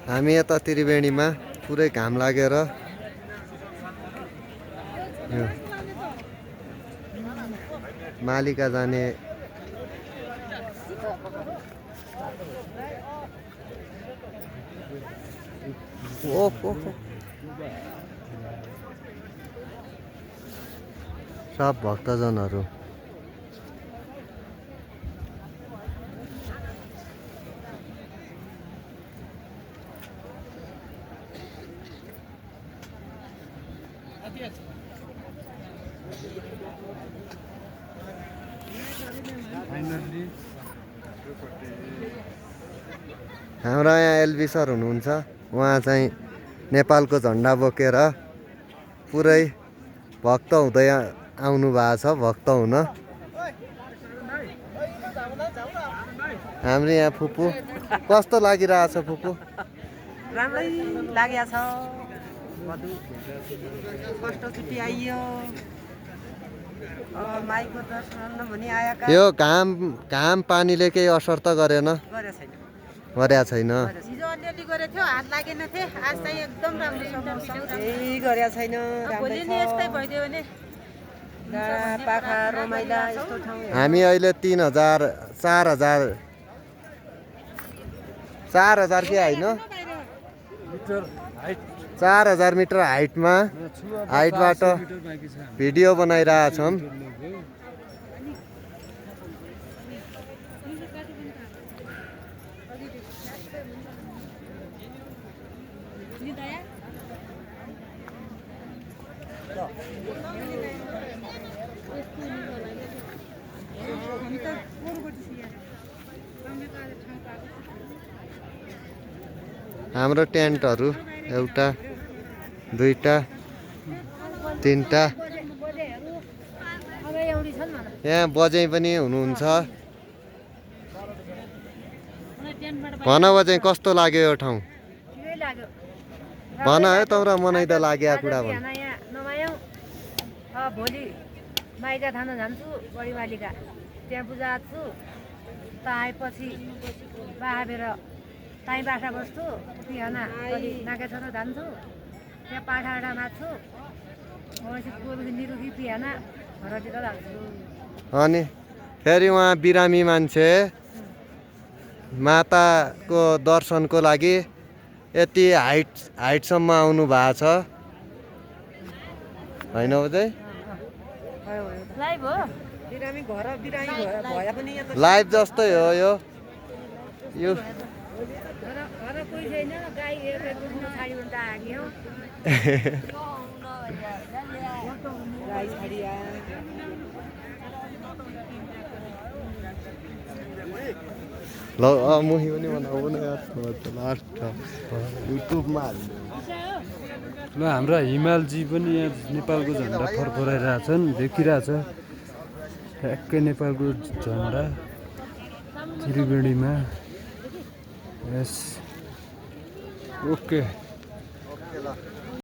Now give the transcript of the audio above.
हामी यता त्रिवेणीमा पुरै घाम लागेर यो मालिका जाने सब भक्तजनहरू हाम्रो यहाँ एलबी सर हुनुहुन्छ उहाँ चाहिँ नेपालको झन्डा बोकेर पुरै भक्त हुँदै आउनु भएको छ भक्त हुन हाम्रो यहाँ फुपू कस्तो लागिरहेछ फुपू राम्रै लागेको छ कष्टचोटि आइयो माईको दर्शन भनी आएका यो घाम पानीले केही असर त गरेन गरेको छैन हिजो अलिअलि गरेको थियो हात लागेन थिए आज चाहिँ एकदम राम्रो छ मौसम केही गरेको छैन भोलि नि यस्तै भइदियो भने डाँडा पाखा रमाइला यस्तो ठाउँ हामी अहिले 4,000 के होइन 4,000 मिटर हाइटबाट भिडियो बनाइरहेछौँ हाम्रो टेन्टहरू एउटा दुईटा तीनटा यहाँ बजै पनि हुनुहुन्छ भन बजै कस्तो लाग्यो यो ठाउँ भन है तौरा मनै त लाग्यो कुरा भन भोलि माइजा थाना जान्छु बडी मालिका त्यहाँ पूजा छु त आएपछि बाहाबेर ताई बाख्रा बस्छु बिहान नागा छोरा जान्छु त्यहाँ पाठाडा माग्छु गोरुकी निरुकी बिहान घरतिर जान्छु अनि फेरि उहाँ बिरामी मान्छे माताको दर्शनको लागि यति हाइटसम्म आउनु भएको छ होइन अझै लाइभ हो बिरामी घर बिरामी भए पनि लाइभ जस्तै हो यो घर कोही छैन गाई बुझ्न छाड्यो भने त हाग्यो गाई छाडिया ल मुही पनि बनाऊ न लास्ट युट्युबमा हाल्नु ल हाम्रा हिमालजी पनि यहाँ नेपालको झन्डा फरफराइरहेछन् देखिरहेछ ठ्याक्कै नेपालको झन्डा त्रिवेणीमा यस ओके